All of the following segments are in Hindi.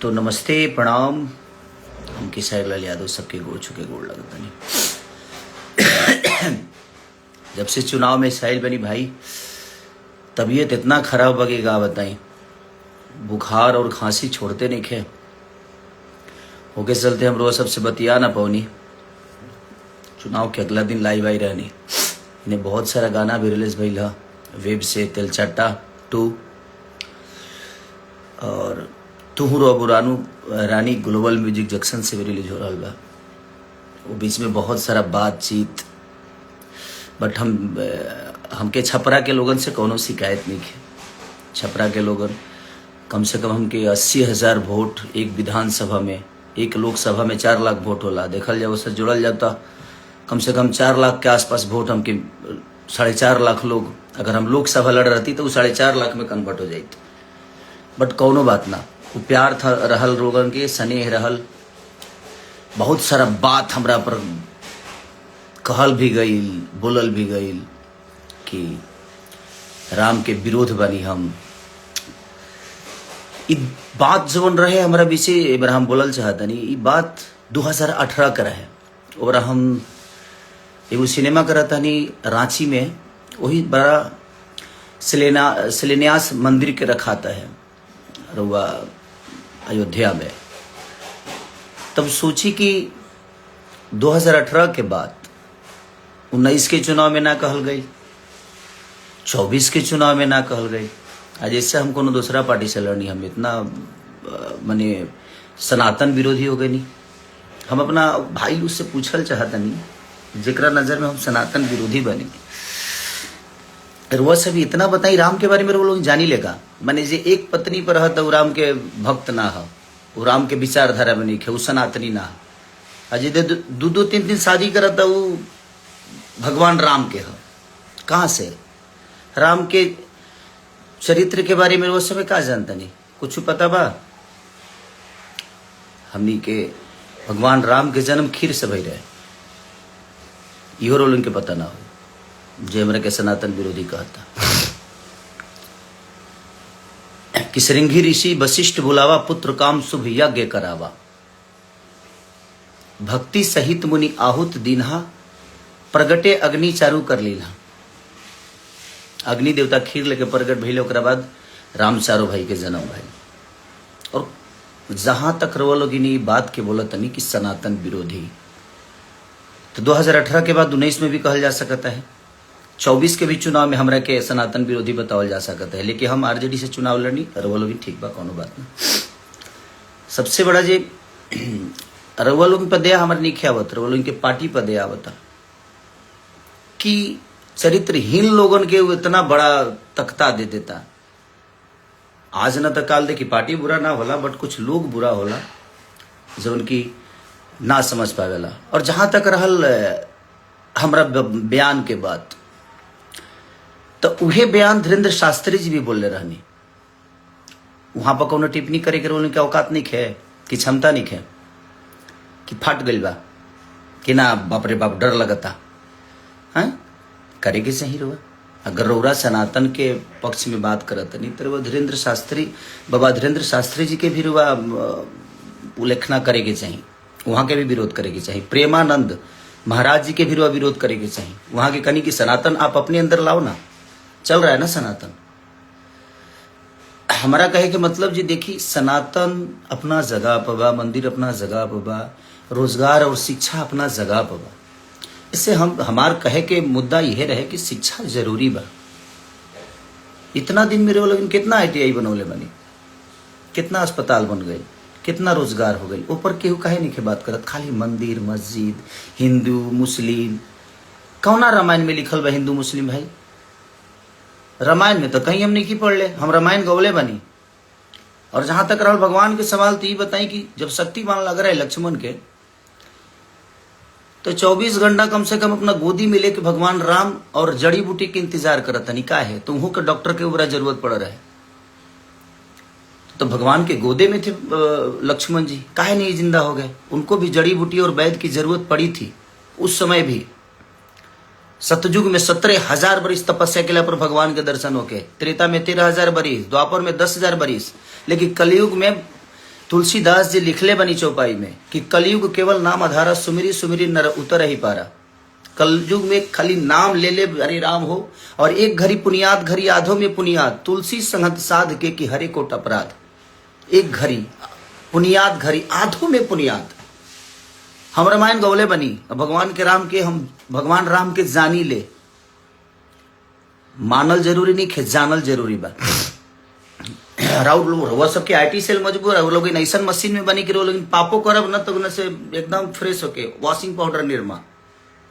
तो नमस्ते प्रणाम। हम किसाई लाल यादव सबके गोड़ छुके गोड़ लगता नहीं। जब से चुनाव में साइल बनी भाई, तबीयत इतना खराब बगेगा बताई। बुखार और खांसी छोड़ते नहीं खे होके चलते हम रोज सबसे बतिया ना पौनी। चुनाव के अगला दिन लाइव आई रहनी। इन्हें बहुत सारा गाना भी रिलीज भइल ह वेब से तेलचट्टा 2 और तुहू रो बुरानू रानी ग्लोबल म्यूजिक जंक्शन से भी रिलीज हो रहा बा। वो बीच में बहुत सारा बातचीत, बट हमके छपरा के लोगन से कोनो शिकायत नहीं है। छपरा के लोगन कम से कम हमके 80,000 वोट एक विधानसभा में, एक लोकसभा में 4 लाख वोट होला। देखल जाए उससे जुड़ल जाता कम से कम 4 लाख के आसपास वोट हमके 4.5 लाख लोग, अगर हम लोकसभा लड़ रहती तो वो 4.5 लाख में कन्वर्ट हो जाती। बट कौनो बात ना, वो प्यार था रहल लोगन के, स्नेह रहल। बहुत सारा बात हमरा पर कहल भी गई, बोलल भी गई कि राम के विरोध बनी हम। ई बात जवन रहे हमारा विषय एक हम बोलल चाहतनी। ई बात 2018 का रहे। और हम एगो सिनेमा करतनी रांची में, वही बड़ा शिलान्यास मंदिर के रखाता है रुआ अयोध्या में। तब सोची कि 2018 के बाद 19 के चुनाव में ना कहल गई, 24 के चुनाव में ना कहल गई। आज इससे हम कोनो दूसरा पार्टी से लड़नी, हम इतना माने सनातन विरोधी हो गए नहीं। हम अपना भाई उससे पूछल चाहता नहीं जेकरा नजर में हम सनातन विरोधी बने। वो सब इतना बताई राम के बारे में वो लोग जानी लेगा। माने जे एक पत्नी पर रहता वो राम के भक्त ना हो, वो राम के विचारधारा में नहीं है, वो सनातनी ना हो। अजय 2-3 शादी करता वो भगवान राम के हो। कहाँ से राम के चरित्र के बारे में वो सब का जानता नहीं, कुछ पता बा? हमनी के भगवान राम के जन्म खीर से भई रहे, इहो रोल उनके पता ना हो जे हमरा के सनातन विरोधी कहता। कि श्रृंगी ऋषि वशिष्ठ बुलावा, पुत्र काम शुभ यज्ञ करावा। भक्ति सहित मुनि आहुत दीन्हा, प्रगटे अग्नि चारू कर लीला। अग्नि देवता खीर लेके प्रगट भइले, ओकरा बाद राम चारो भाई के जन्म भइल। और जहां तक रवा लोग बात के बोलत नहीं कि सनातन विरोधी, तो 2018 के बाद 19 में भी कहल जा सकता है, 24 के भी चुनाव में हमरा के सनातन विरोधी बतावल जा सकता है। लेकिन हम आरजेडी से चुनाव लड़नी, रवा लोग ठीक बा, कोनो बात ना। सबसे बड़ा जे रवा लोग पर दया हमारे नहीं आवत, रवा लोग के पार्टी पर दया आवता कि चरित्रहीन लोगन के वो इतना बड़ा तख्ता दे देता। आज न तो काल देखी पार्टी बुरा ना होला, बट कुछ लोग बुरा होला जो उनकी ना समझ पावेला। और जहां तक रहल हमरा बयान के बात, तो उहे बयान धीरेन्द्र शास्त्री जी भी बोलले रहनी। वहां पर कोनो टिप्पणी करे के उनके औकात नहीं है, कि क्षमता नहीं है, कि फट गइल बा, कि ना बाप रे बाप डर लगता है। करे के सही रहुआ। अगर रौरा सनातन के पक्ष में बात करत नहीं तो धीरेन्द्र शास्त्री, बाबा धीरेन्द्र शास्त्री जी के भी रुआ उल्लेखना करे के चाहिए, वहां के भी विरोध करे के चाहिए। प्रेमानंद महाराज जी के भी रुआ विरोध करे के चाहिए। वहां के कनी कि सनातन आप अपने अंदर लाओ ना, चल रहा है ना सनातन। हमारा कहे के मतलब जी देखी, सनातन अपना जगह पर बा, मंदिर अपना जगह पर बा, रोजगार और शिक्षा अपना जगह पर बा। इससे हमार कहे के मुद्दा यह रहे कि शिक्षा जरूरी बा। इतना दिन मेरे लोग कितना ITI बनौले बनी, कितना अस्पताल बन गए, कितना रोजगार हो गई। ऊपर केहू कहे नहीं के बात करत, खाली मंदिर मस्जिद, हिंदू मुस्लिम। कौना रामायण में लिखल बा हिंदू मुस्लिम भाई? रामायण में तो कहीं हम नहीं की पढ़ ले, हम रामायण गौले बनी। और जहां तक रहल भगवान के सवाल, तो ये बताई कि जब शक्तिमान लग रहे लक्ष्मण के, तो 24 घंटा कम से कम अपना गोदी में लेके भगवान राम और जड़ी बूटी के इंतजार करत नहीं। का है तुमको के डॉक्टर के ऊपर जरूरत पड़ रहा है, तो भगवान के गोदे में थे लक्ष्मण जी, काहे नहीं जिंदा हो गए? उनको भी जड़ी बूटी और वैद्य की जरूरत पड़ी थी उस समय भी। सतयुग में 17,000 बरिस तपस्या के पर भगवान के दर्शन होके, त्रेता में 13,000 बरिस, द्वापर में 10,000 बरिस, लेकिन कलयुग में तुलसीदास जी लिखले बनी चौपाई में कि कलयुग केवल नाम आधारा, सुमिरी सुमिरी नर उतर ही पारा। कलयुग में खाली नाम ले ले हरे राम हो, और एक घड़ी पुनियाद घड़ी आधो में पुनियाद, तुलसी संगत साध के कि हरे कोट अपराध। एक घड़ी पुनियाद घड़ी आधो में पुनियाद। हम रामायण गौले बनी, भगवान के राम के हम भगवान राम के जानी ले, मानल जरूरी नहीं खे, जानल जरूरी बा। राउर लोग सबके आईटी सेल मजबूर है, वो लोग ऐसा मशीन में बनी कि वो लोग पापो करब न तो न से एकदम फ्रेश होके वॉशिंग पाउडर निर्मा,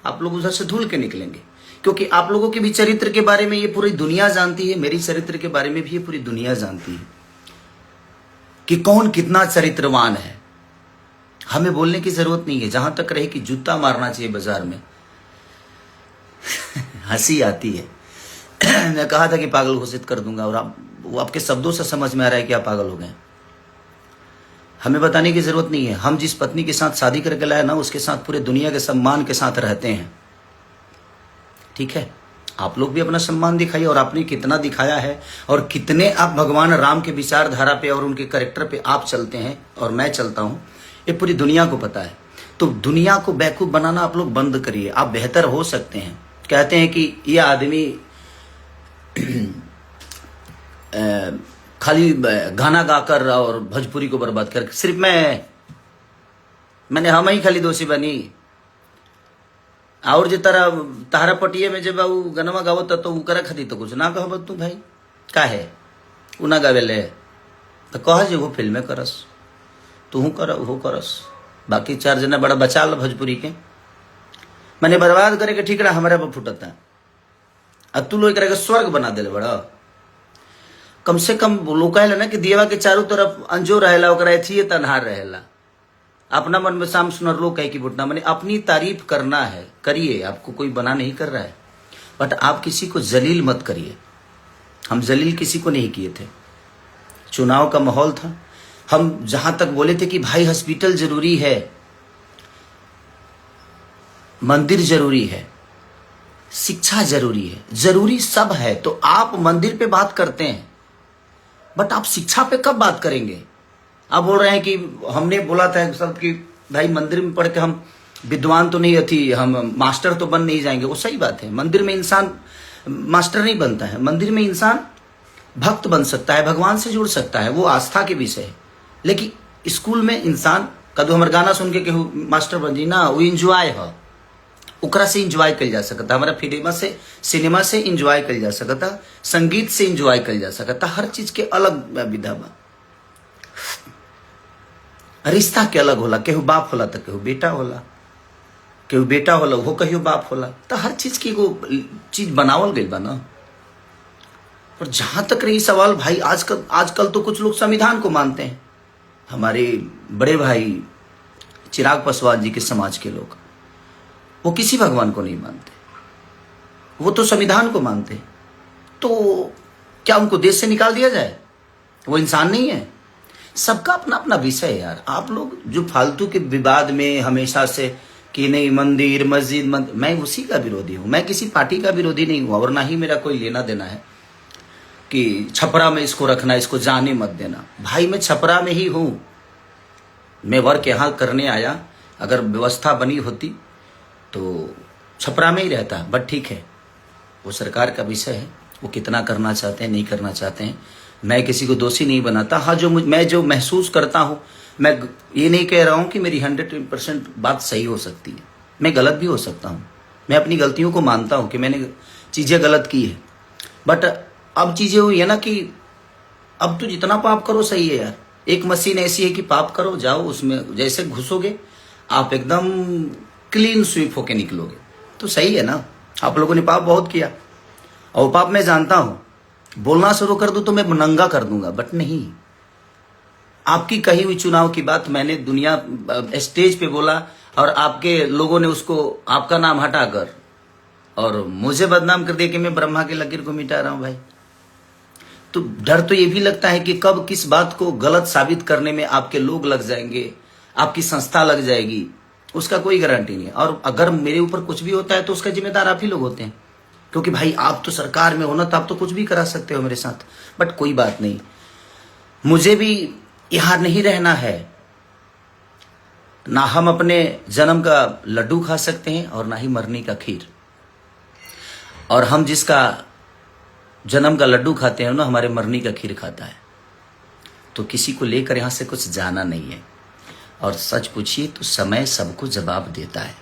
आप लोग उधर से धुल के निकलेंगे। क्योंकि आप लोगों के भी चरित्र के बारे में ये पूरी दुनिया जानती है, मेरी चरित्र के बारे में भी ये पूरी दुनिया जानती है कि कौन कितना चरित्रवान है। हमें बोलने की जरूरत नहीं है, जहां तक रहे कि जूता मारना चाहिए बाजार में। हंसी आती है। मैं कहा था कि पागल घोषित कर दूंगा, और वो आपके शब्दों से समझ में आ रहा है कि आप पागल हो गए। हमें बताने की जरूरत नहीं है। हम जिस पत्नी के साथ शादी करके लाए ना, उसके साथ पूरे दुनिया के सम्मान के साथ रहते हैं। ठीक है, आप लोग भी अपना सम्मान दिखाइए, और आपने कितना दिखाया है, और कितने आप भगवान राम के विचारधारा पे और उनके कैरेक्टर पे आप चलते हैं और मैं चलता हूं, ये पूरी दुनिया को पता है। तो दुनिया को बेवकूफ बनाना आप लोग बंद करिए, आप बेहतर हो सकते हैं। कहते हैं कि ये आदमी खाली गाना गाकर और भोजपुरी को बर्बाद कर, सिर्फ मैंने हम ही खाली दोषी बनी। और जो तारा पटिए में जब वो गनवा गावत तो करे खाती तो कुछ ना कहो तू भाई का है उ ना गावेले तो कह जे वो फिल्में करस, तू कर वो करस, बाकी 4 जना बड़ा बचा लो भोजपुरी के। मैंने बर्बाद करे के ठीकरा हमारे पर फुटता, अब तू लोग के स्वर्ग बना दे बड़ा। कम से कम लोग कहला ना कि दियवा के चारों तरफ अंजो रहेला, ओकरा एथिए तन्हार रहेला। अपना मन में शाम सुनर लोग कहे कि बुटना, मैंने अपनी तारीफ करना है, करिए, आपको कोई बना नहीं कर रहा है, बट आप किसी को जलील मत करिए। हम जलील किसी को नहीं किए थे। चुनाव का माहौल था, हम जहां तक बोले थे कि भाई हॉस्पिटल जरूरी है, मंदिर जरूरी है, शिक्षा जरूरी है, जरूरी सब है, तो आप मंदिर पे बात करते हैं, बट आप शिक्षा पे कब बात करेंगे? आप बोल रहे हैं कि हमने बोला था सब कि भाई मंदिर में पढ़ के हम विद्वान तो नहीं थी, हम मास्टर तो बन नहीं जाएंगे। वो सही बात है, मंदिर में इंसान मास्टर नहीं बनता है, मंदिर में इंसान भक्त बन सकता है, भगवान से जुड़ सकता है, वो आस्था के विषय है। लेकिन स्कूल में इंसान कदू हमारे गाना सुन के केहू मास्टर बन जी ना, वो इंजॉय है, ओकरा से इंजॉय कल जा सकता, हमारा सिनेमा से इंजॉय कल जा सकता, संगीत से इंजॉय कल जा सकता, हर चीज के अलग विधा बा। रिश्ता के अलग होला, केहू बाप होला तो केहू बेटा होला, केहू बेटा होला वो कहियो बाप होला, तो हर चीज की एगो चीज बनावल गई बा ना। और जहां तक रही सवाल भाई, आजकल तो कुछ लोग संविधान को मानते हैं, हमारे बड़े भाई चिराग पासवान जी के समाज के लोग, वो किसी भगवान को नहीं मानते, वो तो संविधान को मानते हैं। तो क्या उनको देश से निकाल दिया जाए? वो इंसान नहीं है? सबका अपना अपना विषय है यार। आप लोग जो फालतू के विवाद में हमेशा से कि नहीं मंदिर मस्जिद मैं उसी का विरोधी हूं, मैं किसी पार्टी का विरोधी नहीं हुआ, और ना ही मेरा कोई लेना देना है कि छपरा में इसको रखना, इसको जाने मत देना। भाई मैं छपरा में ही हूं, मैं वर्क यहाँ करने आया, अगर व्यवस्था बनी होती तो छपरा में ही रहता, बट ठीक है, वो सरकार का विषय है, वो कितना करना चाहते हैं नहीं करना चाहते हैं, मैं किसी को दोषी नहीं बनाता। हाँ, मैं जो महसूस करता हूँ, मैं ये नहीं कह रहा हूँ कि मेरी 100% बात सही हो सकती है, मैं गलत भी हो सकता हूँ, मैं अपनी गलतियों को मानता हूँ कि मैंने चीज़ें गलत की है, बट अब चीज़ें हुई है ना कि अब तो जितना पाप करो सही है यार। एक मशीन ऐसी है कि पाप करो, जाओ उसमें जैसे घुसोगे आप एकदम क्लीन स्वीप होके निकलोगे, तो सही है ना। आप लोगों ने पाप बहुत किया, और पाप मैं जानता हूं, बोलना शुरू कर दूं तो मैं नंगा कर दूंगा, बट नहीं। आपकी कही हुई चुनाव की बात मैंने दुनिया स्टेज पे बोला, और आपके लोगों ने उसको आपका नाम हटाकर और मुझे बदनाम कर दिया कि मैं ब्रह्मा की लकीर को मिटा रहा हूं। भाई तो डर तो ये भी लगता है कि कब किस बात को गलत साबित करने में आपके लोग लग जाएंगे, आपकी संस्था लग जाएगी, उसका कोई गारंटी नहीं है। और अगर मेरे ऊपर कुछ भी होता है तो उसका जिम्मेदार आप ही लोग होते हैं, क्योंकि भाई आप तो सरकार में हो ना, तो आप तो कुछ भी करा सकते हो मेरे साथ। बट कोई बात नहीं, मुझे भी यहां नहीं रहना है। ना हम अपने जन्म का लड्डू खा सकते हैं और ना ही मरने का खीर। और हम जिसका जन्म का लड्डू खाते हैं ना, हमारे मरने का खीर खाता है। तो किसी को लेकर यहां से कुछ जाना नहीं है। और सच पूछिए तो समय सबको जवाब देता है।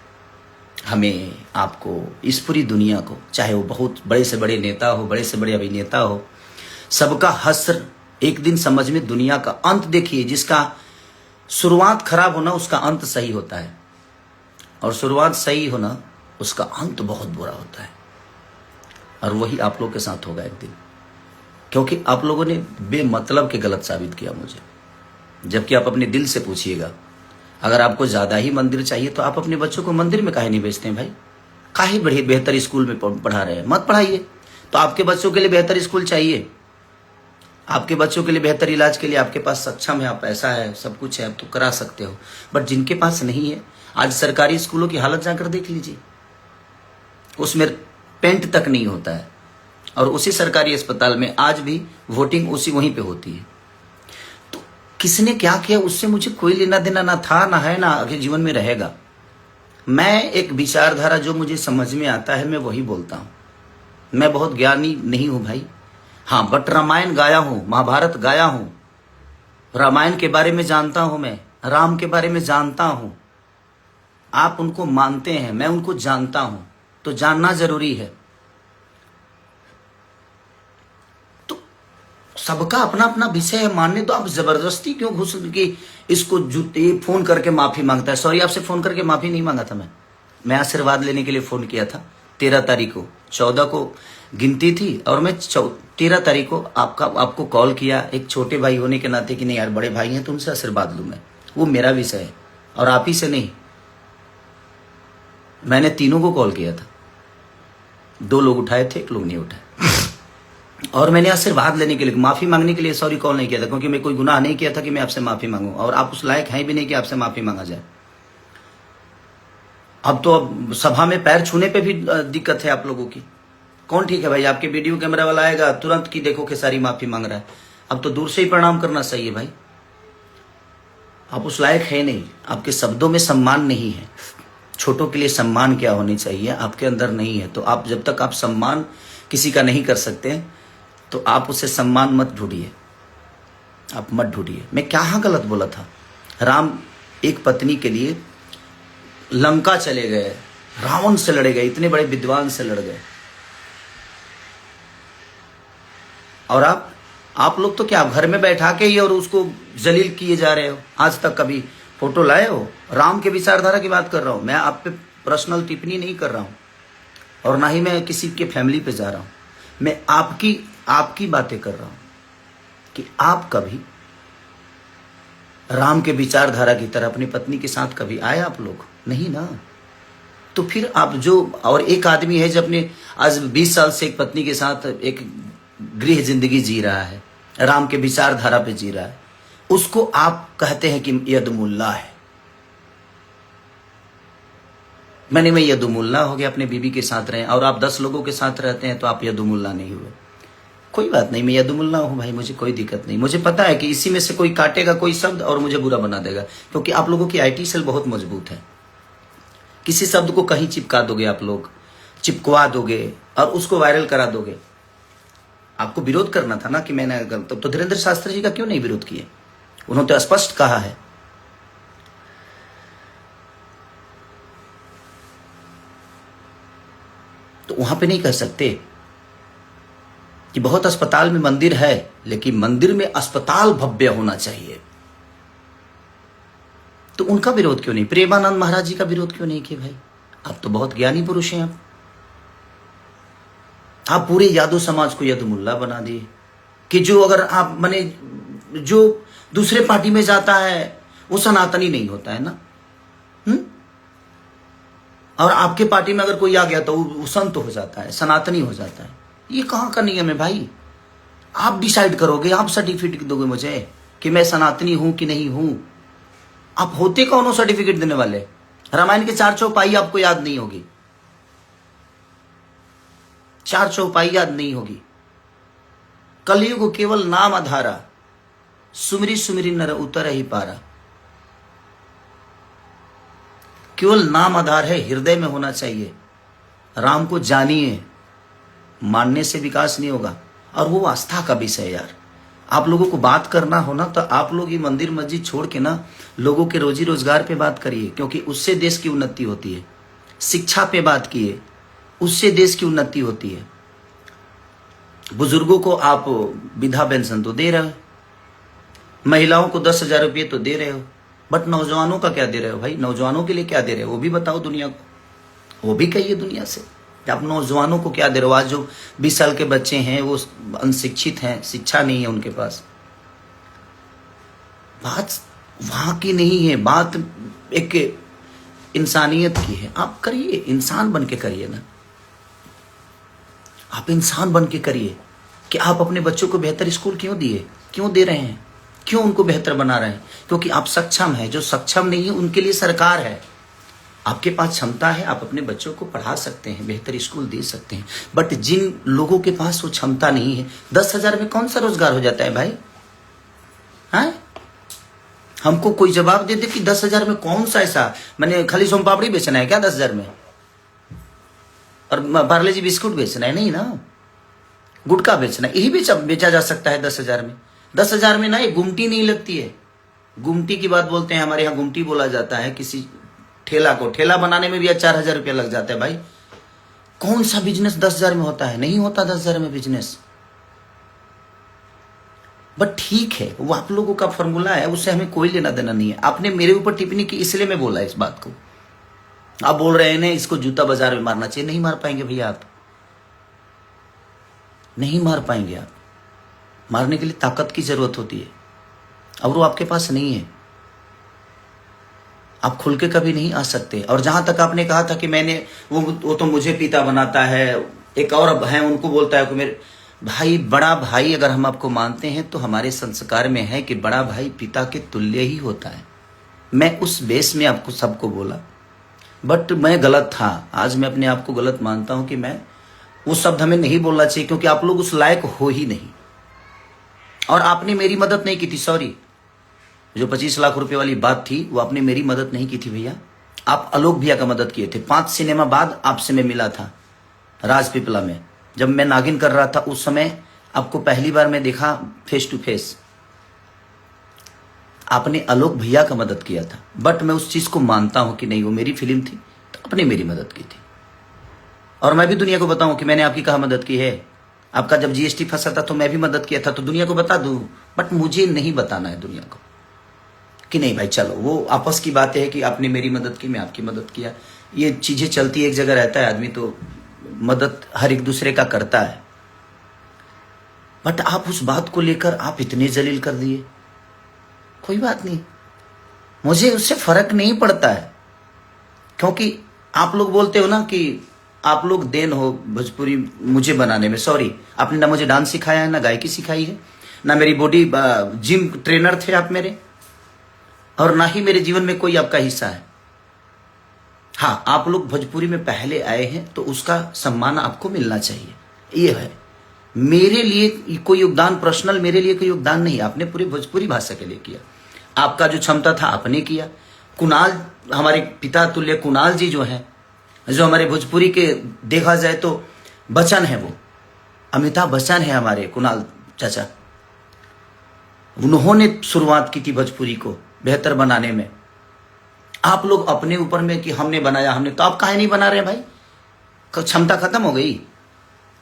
हमें, आपको, इस पूरी दुनिया को, चाहे वो बहुत बड़े से बड़े नेता हो, बड़े से बड़े अभिनेता हो, सबका हश्र एक दिन समझ में, दुनिया का अंत देखिए। जिसका शुरुआत खराब होना, उसका अंत सही होता है। और शुरुआत सही होना, उसका अंत बहुत बुरा होता है। और वही आप लोग के साथ होगा एक दिन, क्योंकि आप लोगों ने बेमतलब के गलत साबित किया मुझे। जबकि आप अपने दिल से पूछिएगा, अगर आपको ज्यादा ही मंदिर चाहिए तो आप अपने बच्चों को मंदिर में काहे नहीं भेजते हैं भाई? काहे बड़े बेहतर स्कूल में पढ़ा रहे हैं? मत पढ़ाइए। तो आपके बच्चों के लिए बेहतर स्कूल चाहिए, आपके बच्चों के लिए बेहतर इलाज के लिए आपके पास सक्षम है, आप पैसा है, सब कुछ है, आप तो करा सकते हो। बट जिनके पास नहीं है, आज सरकारी स्कूलों की हालत जाकर देख लीजिए, उसमें पेंट तक नहीं होता है। और उसी सरकारी अस्पताल में आज भी वोटिंग उसी वहीं पे होती है। तो किसने क्या किया उससे मुझे कोई लेना देना ना था, ना है, ना आगे जीवन में रहेगा। मैं एक विचारधारा जो मुझे समझ में आता है मैं वही बोलता हूं। मैं बहुत ज्ञानी नहीं हूं भाई, हाँ, बट रामायण गाया हूं, महाभारत गाया हूं, रामायण के बारे में जानता हूं, मैं राम के बारे में जानता हूं। आप उनको मानते हैं, मैं उनको जानता हूं, तो जानना जरूरी है। तो सबका अपना अपना विषय है, मानने दो। आप जबरदस्ती क्यों घुस के इसको जूते फोन करके माफी मांगता है? सॉरी, आपसे फोन करके माफी नहीं मांगा था मैं आशीर्वाद लेने के लिए फोन किया था। 13 तारीख को, 14 को गिनती थी और मैं 13 तारीख को आपको कॉल किया, एक छोटे भाई होने के नाते कि नहीं यार बड़े भाई हैं तो उनसे आशीर्वाद लूं मैं। वो मेरा विषय है और आप ही से नहीं। मैंने तीनों को कॉल किया था, 2 लोग उठाए थे, 1 लोग नहीं उठाए। और मैंने आशीर्वाद लेने के लिए, माफी मांगने के लिए सॉरी कॉल नहीं किया था, क्योंकि मैं कोई गुनाह नहीं किया था कि मैं आपसे माफी मांगूं। और आप उस लायक हैं भी नहीं कि आपसे माफी मांगा जाए। अब तो सभा में पैर छूने पे भी दिक्कत है आप लोगों की। कौन ठीक है भाई? आपके वीडियो कैमरा वाला आएगा तुरंत की देखो कि सारी माफी मांग रहा है। अब तो दूर से ही प्रणाम करना सही है भाई। आप उस लायक है नहीं, आपके शब्दों में सम्मान नहीं है। छोटों के लिए सम्मान क्या होनी चाहिए आपके अंदर नहीं है। तो आप जब तक आप सम्मान किसी का नहीं कर सकते तो आप उसे सम्मान मत ढूंढिए, आप मत ढूंढिए। मैं क्या गलत बोला था? राम एक पत्नी के लिए लंका चले गए, रावण से लड़े गए, इतने बड़े विद्वान से लड़ गए। और आप लोग तो क्या घर में बैठा के ही और उसको जलील किए जा रहे हो। आज तक कभी फोटो लाए हो? राम के विचारधारा की बात कर रहा हूं मैं, आप पे पर्सनल टिप्पणी नहीं कर रहा हूं और ना ही मैं किसी के फैमिली पे जा रहा हूं। मैं आपकी बातें कर रहा हूं कि आप कभी राम के विचारधारा की तरह अपनी पत्नी के साथ कभी आए? आप लोग नहीं ना। तो फिर आप जो, और एक आदमी है जो अपने आज 20 साल से एक पत्नी के साथ एक गृह जिंदगी जी रहा है, राम के विचारधारा पे जी रहा है, उसको आप कहते हैं कि यदमुल्ला है। मैं यदुमुल्ला हो गया, अपने बीबी के साथ रहे, और आप 10 लोगों के साथ रहते हैं तो आप यदुमुल्ला नहीं हुए। कोई बात नहीं, मैं यदुमुल्ला हूं भाई, मुझे कोई दिक्कत नहीं। मुझे पता है कि इसी में से कोई काटेगा कोई शब्द और मुझे बुरा बना देगा, क्योंकि आप लोगों की आईटी सेल बहुत मजबूत है। किसी शब्द को कहीं चिपका दोगे, आप लोग चिपकवा दोगे और उसको वायरल करा दोगे। आपको विरोध करना था ना कि मैंने, तो धीरेन्द्र शास्त्री जी का क्यों नहीं विरोध किए? उन्होंने तो स्पष्ट कहा है। तो वहां पे नहीं कह सकते कि बहुत अस्पताल में मंदिर है, लेकिन मंदिर में अस्पताल भव्य होना चाहिए। तो उनका विरोध क्यों नहीं? प्रेमानंद महाराज जी का विरोध क्यों नहीं किए भाई? आप तो बहुत ज्ञानी पुरुष हैं। आप पूरे यादव समाज को यदमुल्ला बना दिए कि जो अगर आप माने जो दूसरे पार्टी में जाता है वो सनातनी नहीं होता है ना। और आपके पार्टी में अगर कोई आ गया तो वो संत हो जाता है, सनातनी हो जाता है। ये कहां का नियम है भाई? आप डिसाइड करोगे, आप सर्टिफिकेट दोगे मुझे कि मैं सनातनी हूं कि नहीं हूं। आप होते कौन हो सर्टिफिकेट देने वाले? रामायण के 4 चौपाई आपको याद नहीं होगी, 4 चौपाई याद नहीं होगी। कलयुग केवल नाम आधारा, सुमिरी सुमिरी नर उतर ही पारा। केवल नाम आधार है, हृदय में होना चाहिए। राम को जानिए, मानने से विकास नहीं होगा। और वो आस्था का विषय है यार। आप लोगों को बात करना हो ना तो आप लोग ये मंदिर मस्जिद छोड़ के ना लोगों के रोजी रोजगार पे बात करिए, क्योंकि उससे देश की उन्नति होती है। शिक्षा पे बात किए, उससे देश की उन्नति होती है। बुजुर्गों को आप विधवा पेंशन तो दे रहे हो, महिलाओं को 10,000 रुपये तो दे रहे हो, बट नौजवानों का क्या दे रहे हो भाई? नौजवानों के लिए क्या दे रहे हो वो भी बताओ दुनिया को। वो भी कहिए दुनिया से कि आप नौजवानों को क्या दे रहे हो। आज जो 20 साल के बच्चे हैं वो अनशिक्षित हैं, शिक्षा नहीं है उनके पास। बात वहां की नहीं है, बात एक इंसानियत की है। आप करिए, इंसान बन के करिए ना, आप इंसान बन के करिए कि आप अपने बच्चों को बेहतर स्कूल क्यों दिए, क्यों दे रहे हैं, क्यों उनको बेहतर बना रहे हैं? क्योंकि आप सक्षम हैं। जो सक्षम नहीं है उनके लिए सरकार है। आपके पास क्षमता है, आप अपने बच्चों को पढ़ा सकते हैं, बेहतर स्कूल दे सकते हैं। बट जिन लोगों के पास वो क्षमता नहीं है, 10,000 में कौन सा रोजगार हो जाता है भाई? हैं? हमको कोई जवाब दे दे कि 10,000 में कौन सा ऐसा, मैंने खाली सोम पापड़ी बेचना है क्या 10,000 में? और पार्ले जी बिस्कुट बेचना है? नहीं ना, गुटखा बेचना है, यही बेचा जा सकता है 10,000 में। 10,000 में ना ये गुमटी नहीं लगती है। गुमटी की बात बोलते हैं, हमारे यहाँ गुमटी बोला जाता है किसी ठेला को। ठेला बनाने में भी 4,000 रुपया लग जाता है भाई। कौन सा बिजनेस 10,000 में होता है? नहीं होता 10,000 में बिजनेस। बट ठीक है, वो आप लोगों का फॉर्मूला है, उससे हमें कोई लेना देना नहीं है। आपने मेरे ऊपर टिप्पणी की इसलिए मैं बोला इस बात को। आप बोल रहे हैं इसको जूता बाजार में मारना चाहिए। नहीं मार पाएंगे भैया, आप नहीं मार पाएंगे। आप मारने के लिए ताकत की जरूरत होती है और वो आपके पास नहीं है। आप खुल के कभी नहीं आ सकते। और जहां तक आपने कहा था कि मैंने वो तो मुझे पिता बनाता है, एक और है उनको बोलता है कि मेरे भाई, बड़ा भाई अगर हम आपको मानते हैं तो हमारे संस्कार में है कि बड़ा भाई पिता के तुल्य ही होता है। मैं उस बेस में आपको सबको बोला, बट मैं गलत था। आज मैं अपने आप को गलत मानता हूं कि मैं वो शब्द हमें नहीं बोलना चाहिए, क्योंकि आप लोग उस लायक हो ही नहीं। और आपने मेरी मदद नहीं की थी, सॉरी। जो 25 लाख रुपए वाली बात थी वो आपने मेरी मदद नहीं की थी भैया। आप आलोक भैया का मदद किए थे। 5 सिनेमा बाद आपसे मैं मिला था राजपीपला में, जब मैं नागिन कर रहा था। उस समय आपको पहली बार मैं देखा फेस टू फेस। आपने आलोक भैया का मदद किया था। बट मैं उस चीज को मानता हूं कि नहीं, वो मेरी फिल्म थी तो आपने मेरी मदद की थी। और मैं भी दुनिया को बताऊं कि मैंने आपकी कहा मदद की है। आपका जब जीएसटी फंसा था तो मैं भी मदद किया था, तो दुनिया को बता दूं। बट मुझे नहीं बताना है दुनिया को कि नहीं भाई चलो, वो आपस की बात है कि आपने मेरी मदद की, मैं आपकी मदद किया। ये चीजें चलती एक जगह रहता है आदमी, तो मदद हर एक दूसरे का करता है। बट आप उस बात को लेकर आप इतने जलील कर दिए। कोई बात नहीं, मुझे उससे फर्क नहीं पड़ता है। क्योंकि आप लोग बोलते हो ना कि आप लोग देन हो भोजपुरी मुझे बनाने में। सॉरी, आपने ना मुझे डांस सिखाया है, ना गायकी सिखाई है, ना मेरी बॉडी जिम ट्रेनर थे आप मेरे, और ना ही मेरे जीवन में कोई आपका हिस्सा है। हाँ, आप लोग भोजपुरी में पहले आए हैं तो उसका सम्मान आपको मिलना चाहिए। ये है मेरे लिए कोई योगदान, पर्सनल मेरे लिए कोई योगदान नहीं। आपने पूरे भोजपुरी भाषा के लिए किया। आपका जो क्षमता था आपने किया। कुणाल, हमारे पिता तुल्य कुणाल जी जो हैं, जो हमारे भोजपुरी के देखा जाए तो बच्चन है, वो अमिताभ बच्चन है हमारे कुणाल चाचा। उन्होंने शुरुआत की थी भोजपुरी को बेहतर बनाने में। आप लोग अपने ऊपर में कि हमने बनाया, हमने, तो आप काहे नहीं बना रहे भाई? क्षमता खत्म हो गई?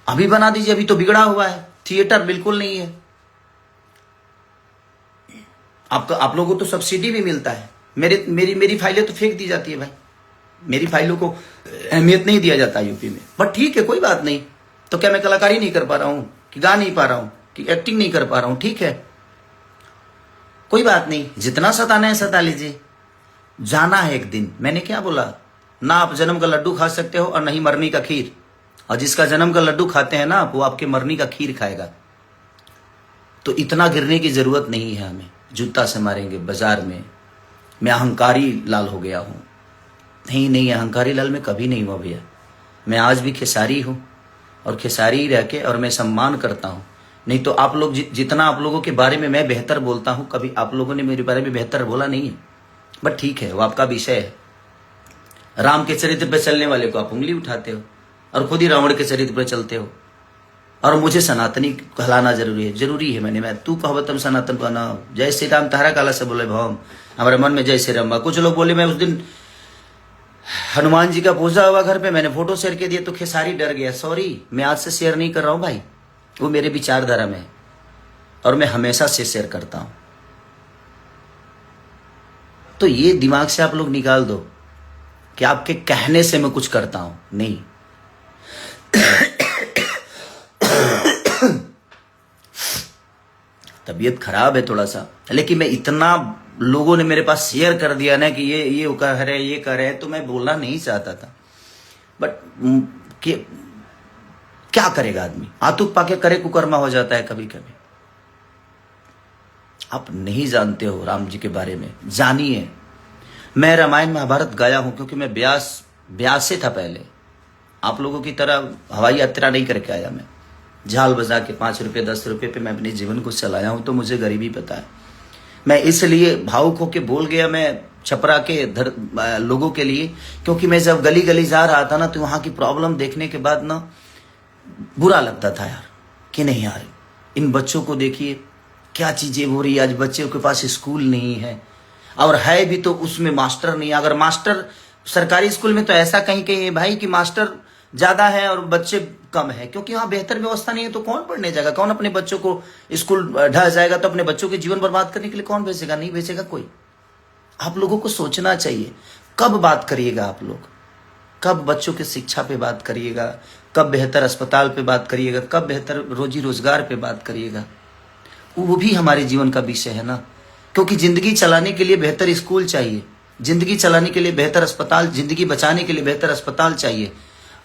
अभी बना दीजिए, अभी तो बिगड़ा हुआ है, थिएटर बिल्कुल नहीं है। आप लोगों को तो सब्सिडी भी मिलता है। मेरी फाइलें तो फेंक दी जाती है भाई। मेरी फाइलों को अहमियत नहीं दिया जाता यूपी में। बट ठीक है, कोई बात नहीं। तो क्या मैं कलाकारी नहीं कर पा रहा हूं, कि गा नहीं पा रहा हूं, कि एक्टिंग नहीं कर पा रहा हूं? ठीक है, कोई बात नहीं। जितना सताना है सता लीजिए, जाना है एक दिन। मैंने क्या बोला? ना आप जन्म का लड्डू खा सकते हो और नहीं मरनी का खीर। और जिसका जन्म का लड्डू खाते हैं ना, वो आपके मरनी का खीर खाएगा। तो इतना गिरने की जरूरत नहीं है हमें। जूता से मारेंगे बाजार में। मैं अहंकारी लाल हो गया हूं? नहीं, अहंकारी लाल में कभी नहीं हुआ भैया। मैं आज भी खेसारी हूं और खेसारी ही रह के, और मैं सम्मान करता हूं। नहीं तो आप लोग जितना आप लोगों के बारे में मैं बेहतर बोलता हूं, कभी आप लोगों ने मेरे बारे में बेहतर बोला नहीं है। बट ठीक है, वो आपका विषय है। राम के चरित्र पे चलने वाले को आप उंगली उठाते हो और खुद ही रावण के चरित्र पे चलते हो। और मुझे सनातनी कहलाना जरूरी है। मैं तू कहो तुम सनातन कहना। जय श्री राम तारा काला से बोले भवम, हमारे मन में जय श्री राम। कुछ लोग बोले मैं उस दिन हनुमान जी का पूजा हुआ घर पे, मैंने फोटो शेयर कर दिया तो खेसारी डर गया। सॉरी, मैं आज से शेयर नहीं कर रहा हूं भाई, वो मेरे विचारधारा में है और मैं हमेशा से शेयर करता हूं। तो ये दिमाग से आप लोग निकाल दो कि आपके कहने से मैं कुछ करता हूं, नहीं। तबीयत खराब है थोड़ा सा, लेकिन मैं इतना लोगों ने मेरे पास शेयर कर दिया ना कि ये कह रहे ये कर रहे, तो मैं बोलना नहीं चाहता था। बट क्या करेगा आदमी, आतुक पाके करे कुकर्मा हो जाता है कभी कभी। आप नहीं जानते हो राम जी के बारे में, जानिए। मैं रामायण महाभारत गाया हूं क्योंकि मैं ब्यास से था पहले। आप लोगों की तरह हवाई यात्रा नहीं करके आया मैं। झाल बजा के 5 रुपए 10 रुपए पे मैं अपने जीवन को चलाया हूं, तो मुझे गरीबी पता है। मैं इसलिए भावुक होके बोल गया मैं छपरा के लोगों के लिए, क्योंकि मैं जब गली गली जा रहा था ना, तो वहां की प्रॉब्लम देखने के बाद ना बुरा लगता था यार, कि नहीं यार इन बच्चों को देखिए क्या चीजें हो रही है। आज बच्चों के पास स्कूल नहीं है, और है भी तो उसमें मास्टर नहीं। अगर मास्टर सरकारी स्कूल में तो ऐसा कहीं है भाई कि मास्टर ज्यादा है और बच्चे कम है, क्योंकि वहां बेहतर व्यवस्था नहीं है। तो कौन पढ़ने जाएगा, कौन अपने बच्चों को स्कूल ढह जाएगा, तो अपने बच्चों के जीवन बर्बाद करने के लिए कौन भेजेगा, नहीं भेजेगा कोई। आप लोगों को सोचना चाहिए, कब बात करिएगा आप लोग, कब बच्चों की शिक्षा पे बात करिएगा, कब बेहतर अस्पताल पे बात करिएगा, कब बेहतर रोजी रोजगार पे बात करिएगा। वो भी हमारे जीवन का विषय है ना, क्योंकि जिंदगी चलाने के लिए बेहतर स्कूल चाहिए, जिंदगी चलाने के लिए बेहतर अस्पताल, जिंदगी बचाने के लिए बेहतर अस्पताल चाहिए,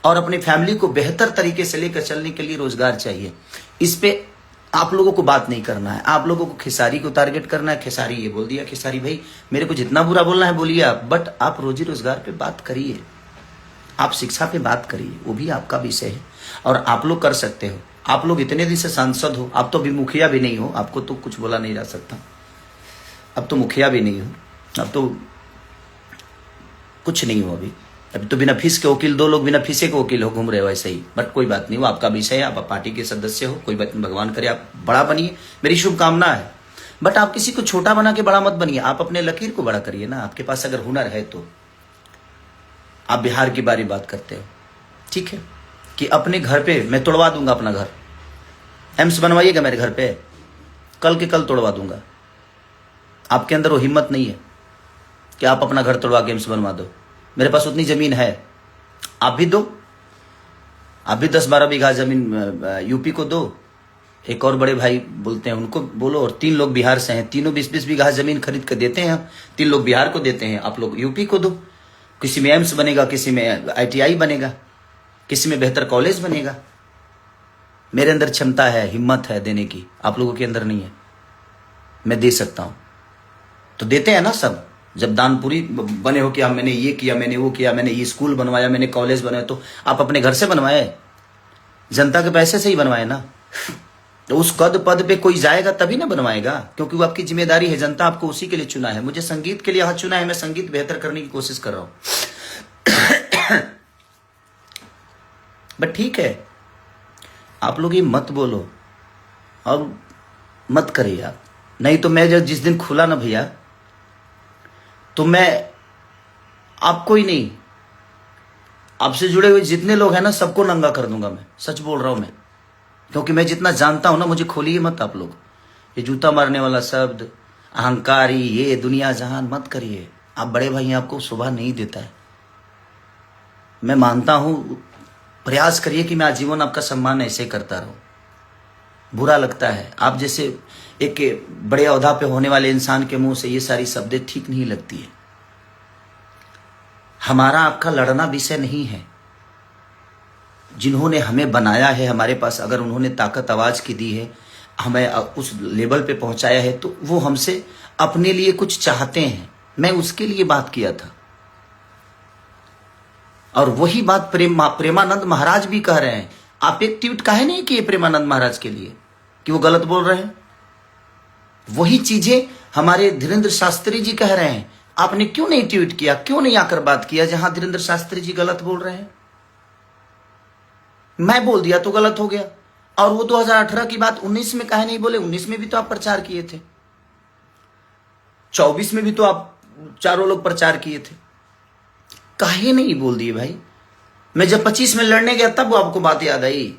और अपनी फैमिली को बेहतर तरीके से लेकर चलने के लिए रोजगार चाहिए। इस पे आप लोगों को बात नहीं करना है, आप लोगों को खेसारी को टारगेट करना है। खेसारी ये बोल दिया, खेसारी भाई मेरे को जितना बुरा बोलना है बोलिए आप, बट आप रोजी रोजगार पे बात करिए, आप शिक्षा पे बात करिए, वो भी आपका विषय है और आप लोग कर सकते हो। आप लोग इतने दिन से सांसद हो, आप तो अभी मुखिया भी नहीं हो, आपको तो कुछ बोला नहीं जा सकता। अब तो मुखिया भी नहीं हो, अब तो कुछ नहीं हो। अभी तो बिना फीस के वकील, 2 लोग बिना फीसे के वकील हो घूम रहे हो ऐसे ही। बट कोई बात नहीं, वो आपका विषय है, आप पार्टी के सदस्य हो, कोई बात नहीं, भगवान करे आप बड़ा बनिए, मेरी शुभकामना है। बट आप किसी को छोटा बना के बड़ा मत बनिए, आप अपने लकीर को बड़ा करिए ना। आपके पास अगर हुनर है तो आप बिहार की बारी बात करते हो, ठीक है, कि अपने घर पे मैं तोड़वा दूंगा अपना घर, एम्स बनवाइएगा मेरे घर पे, कल के कल तोड़वा दूंगा। आपके अंदर वो हिम्मत नहीं है कि आप अपना घर तोड़वा के एम्स बनवा दो। मेरे पास उतनी जमीन है, आप भी दो, आप भी 10-12 बीघा जमीन यूपी को दो। एक और बड़े भाई बोलते हैं उनको बोलो, और 3 लोग बिहार से हैं, तीनों 20-20 बीघा जमीन खरीद कर देते हैं। 3 लोग बिहार को देते हैं, आप लोग यूपी को दो। किसी में एम्स बनेगा, किसी में ITI बनेगा, किसी में बेहतर कॉलेज बनेगा। मेरे अंदर क्षमता है, हिम्मत है देने की, आप लोगों के अंदर नहीं है। मैं दे सकता हूं, तो देते हैं ना सब। जब दानपुरी बने हो कि हाँ मैंने ये किया, मैंने वो किया, मैंने ये स्कूल बनवाया, मैंने कॉलेज बनवाया, तो आप अपने घर से बनवाए, जनता के पैसे से ही बनवाए ना। तो उस पद पे कोई जाएगा तभी ना बनवाएगा, क्योंकि वो आपकी जिम्मेदारी है। जनता आपको उसी के लिए चुना है। मुझे संगीत के लिए यहाँ चुना है, मैं संगीत बेहतर करने की कोशिश कर रहा हूं। बट ठीक है, आप लोग ये मत बोलो और मत करिए आप, नहीं तो मैं जब जिस दिन खुला ना भैया, तो मैं आपको ही नहीं, आपसे जुड़े हुए जितने लोग हैं ना सबको नंगा कर दूंगा। मैं सच बोल रहा हूं मैं, क्योंकि मैं जितना जानता हूं ना, मुझे खोलिए मत आप लोग। ये जूता मारने वाला शब्द, अहंकारी, ये दुनिया जहान मत करिए। आप बड़े भाई हैं, आपको शोभा नहीं देता है। मैं मानता हूं, प्रयास करिए कि मैं आजीवन आपका सम्मान ऐसे करता रहूं। बुरा लगता है, आप जैसे एक बड़े ओहदा पे होने वाले इंसान के मुंह से ये सारी शब्दें ठीक नहीं लगती है। हमारा आपका लड़ना विषय नहीं है। जिन्होंने हमें बनाया है, हमारे पास अगर उन्होंने ताकत आवाज की दी है, हमें उस लेवल पे पहुंचाया है, तो वो हमसे अपने लिए कुछ चाहते हैं। मैं उसके लिए बात किया था, और वही बात प्रेमानंद महाराज भी कह रहे हैं। आप एक ट्वीट काहे नहीं किए प्रेमानंद महाराज के लिए? कि वो गलत बोल रहे हैं? वही चीजें हमारे धीरेन्द्र शास्त्री जी कह रहे हैं। आपने क्यों नहीं ट्वीट किया, क्यों नहीं आकर बात किया जहां धीरेन्द्र शास्त्री जी गलत बोल रहे हैं? मैं बोल दिया तो गलत हो गया। और वो 2018 की बात 19 में काहे नहीं बोले? 19 में भी तो आप प्रचार किए थे, 24 में भी तो आप चारों लोग प्रचार किए थे, काहे नहीं बोल दिए भाई? मैं जब 25 में लड़ने गया तब वो आपको बात याद आई,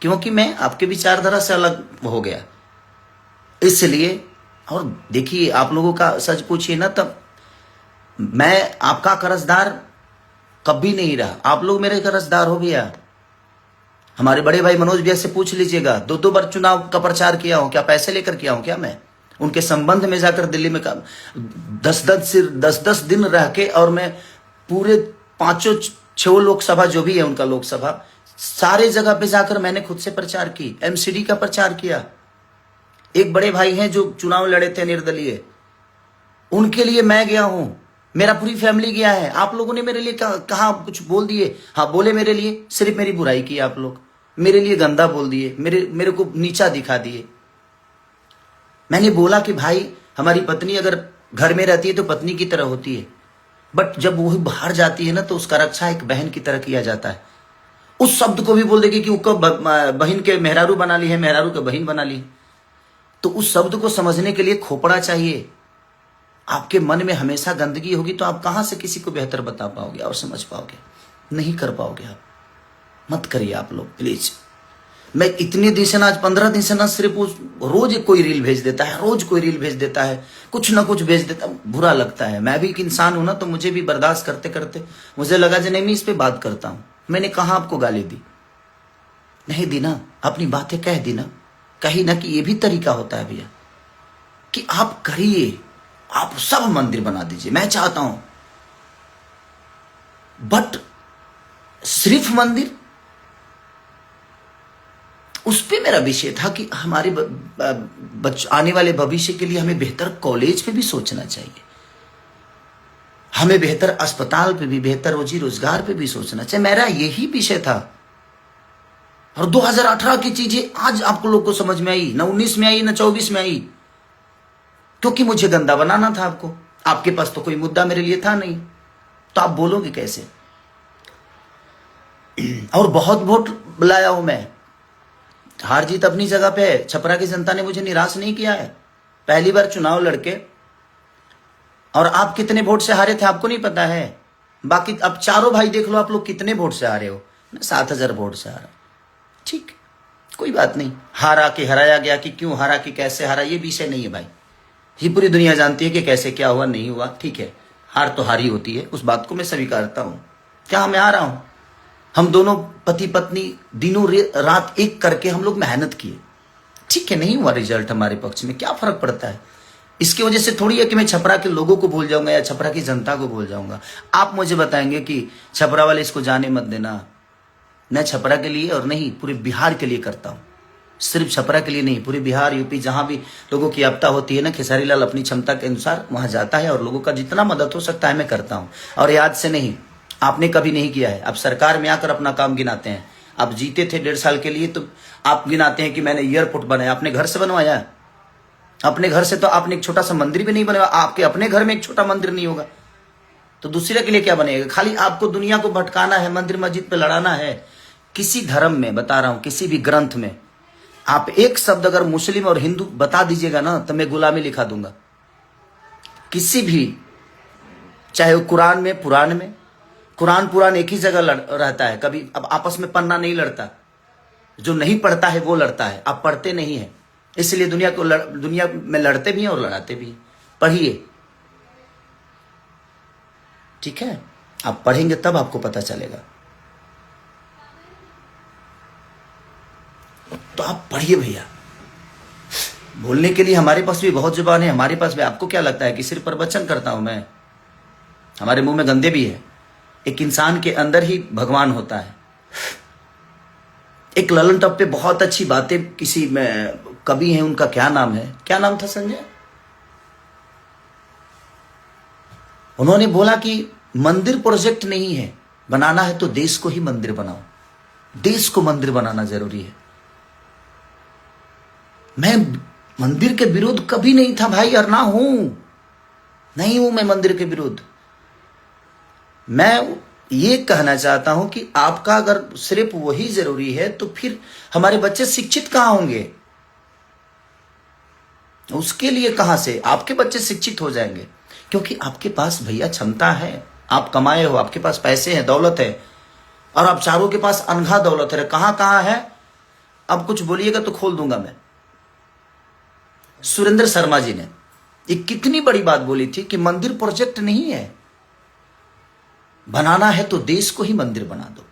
क्योंकि मैं आपके विचारधारा से अलग हो गया इसलिए। और देखिए, आप लोगों का सच पूछिए ना, तब मैं आपका कर्जदार कभी नहीं रहा, आप लोग मेरे कर्जदार हो भैया। हमारे बड़े भाई मनोज भैया से पूछ लीजिएगा, 2 बार चुनाव का प्रचार किया हूं क्या? पैसे लेकर किया हूं क्या? मैं उनके संबंध में जाकर दिल्ली में 10-10 दिन रह के, और मैं पूरे 5-6 लोकसभा जो भी है उनका लोकसभा, सारे जगह पे जाकर मैंने खुद से प्रचार की, एमसीडी का प्रचार किया। एक बड़े भाई हैं जो चुनाव लड़े थे निर्दलीय, उनके लिए मैं गया हूं, मेरा पूरी फैमिली गया है। आप लोगों ने मेरे लिए कहा कुछ बोल दिए? हाँ बोले, मेरे लिए सिर्फ मेरी बुराई की आप लोग, मेरे लिए गंदा बोल दिए, मेरे को नीचा दिखा दिए। मैंने बोला कि भाई, हमारी पत्नी अगर घर में रहती है तो पत्नी की तरह होती है, बट जब वो बाहर जाती है ना तो उसका रक्षा एक बहन की तरह किया जाता है। उस शब्द को भी बोल देगी कि उसको बहन के मेहरारू बना ली है, मेहरारू के बहन बना ली। तो उस शब्द को समझने के लिए खोपड़ा चाहिए। आपके मन में हमेशा गंदगी होगी तो आप कहां से किसी को बेहतर बता पाओगे और समझ पाओगे? नहीं कर पाओगे आप। मत करिए आप लोग प्लीज। मैं इतने दिन से ना, आज 15 दिन से ना, सिर्फ रोज कोई रील भेज देता है, रोज कोई रील भेज देता है, कुछ ना कुछ भेज देता है, बुरा लगता है। मैं भी एक इंसान हूं ना, तो मुझे भी बर्दाश्त करते करते मुझे लगा जो नहीं, मैं इस पे बात करता हूं। मैंने कहा आपको गाली दी? नहीं दी ना, अपनी बातें कह दी ना, कही ना कि ये भी तरीका होता है भैया, कि आप करिए, आप सब मंदिर बना दीजिए, मैं चाहता हूं, बट सिर्फ मंदिर, उस पे मेरा विषय था कि हमारे आने वाले भविष्य के लिए हमें बेहतर कॉलेज पे भी सोचना चाहिए, हमें बेहतर अस्पताल पे भी, बेहतर रोजी रोजगार पे भी सोचना चाहिए। मेरा यही विषय था। और 2018 की चीजें आज आपको लोग को समझ में आई, ना 19 में आई, ना 24 में आई, क्योंकि मुझे गंदा बनाना था आपको। आपके पास तो कोई मुद्दा मेरे लिए था नहीं, तो आप बोलोगे कैसे? और बहुत वोट बुलाया हूं मैं, हार जीत अपनी जगह पे है। छपरा की जनता ने मुझे निराश नहीं किया है। पहली बार चुनाव लड़के, और आप कितने वोट से हारे थे आपको नहीं पता है। बाकी अब चारों भाई देख लो, आप लोग कितने वोट से हारे हो। मैं 7,000 वोट से हारा। ठीक, कोई बात नहीं, हारा कि हराया गया, कि क्यों हारा, कि कैसे हारा, ये विषय नहीं है भाई। ये पूरी दुनिया जानती है कि कैसे क्या हुआ, नहीं हुआ, ठीक है। हार तो हारी होती है, उस बात को मैं स्वीकारता हूं। क्या मैं हारा हूं? हम दोनों पति पत्नी दिनों रात एक करके हम लोग मेहनत किए, ठीक है, नहीं हुआ रिजल्ट हमारे पक्ष में, क्या फर्क पड़ता है? इसकी वजह से थोड़ी है कि मैं छपरा के लोगों को भूल जाऊंगा या छपरा की जनता को भूल जाऊंगा। आप मुझे बताएंगे कि छपरा वाले इसको जाने मत देना। मैं छपरा के लिए और नहीं, पूरे बिहार के लिए करता हूं। सिर्फ छपरा के लिए नहीं, पूरे बिहार, यूपी, जहां भी लोगों की आपदा होती है ना, खेसारी लाल अपनी क्षमता के अनुसार वहां जाता है और लोगों का जितना मदद हो सकता है मैं करता हूं। और याद से नहीं, आपने कभी नहीं किया है। आप सरकार में आकर अपना काम गिनाते हैं। आप जीते थे 1.5 साल के लिए, तो आप गिनाते हैं कि मैंने एयरपोर्ट बनाया। अपने घर से बनवाया? अपने घर से तो आपने एक छोटा सा मंदिर भी नहीं बनवाया। आपके अपने घर में एक छोटा मंदिर नहीं होगा तो दूसरे के लिए क्या बनेगा? खाली आपको दुनिया को भटकाना है, मंदिर मस्जिद पे लड़ाना है। किसी धर्म में, बता रहा हूं, किसी भी ग्रंथ में आप एक शब्द अगर मुस्लिम और हिंदू बता दीजिएगा ना, तो मैं गुलामी लिखा दूंगा। किसी भी, चाहे वो कुरान में, पुराण में, कुरान पुराण एक ही जगह रहता है, कभी अब आपस में पन्ना नहीं लड़ता। जो नहीं पढ़ता है वो लड़ता है, आप पढ़ते नहीं है, इसलिए दुनिया में लड़ते भी हैं और लड़ाते भी हैं। पढ़िए, ठीक है, आप पढ़ेंगे तब आपको पता चलेगा। तो आप पढ़िए भैया। बोलने के लिए हमारे पास भी बहुत जुबान है, हमारे पास भी। आपको क्या लगता है कि सिर्फ प्रवचन करता हूं मैं? हमारे मुंह में गंदे भी है। एक इंसान के अंदर ही भगवान होता है। एक ललन टॉप पे बहुत अच्छी बातें किसी में कवि हैं, उनका क्या नाम है, क्या नाम था संजय? उन्होंने बोला कि मंदिर प्रोजेक्ट नहीं है, बनाना है तो देश को ही मंदिर बनाओ। देश को मंदिर बनाना जरूरी है। मैं मंदिर के विरुद्ध कभी नहीं था भाई, और ना हूं, नहीं हूं मैं मंदिर के विरुद्ध। मैं ये कहना चाहता हूं कि आपका अगर सिर्फ वही जरूरी है तो फिर हमारे बच्चे शिक्षित कहां होंगे? उसके लिए कहां से आपके बच्चे शिक्षित हो जाएंगे? क्योंकि आपके पास भैया क्षमता है, आप कमाए हो, आपके पास पैसे हैं, दौलत है, और आप चारों के पास अनघा दौलत है। कहां कहां है? अब कुछ बोलिएगा तो खोल दूंगा मैं। सुरेंद्र शर्मा जी ने एक कितनी बड़ी बात बोली थी कि मंदिर प्रोजेक्ट नहीं है, बनाना है तो देश को ही मंदिर बना दो।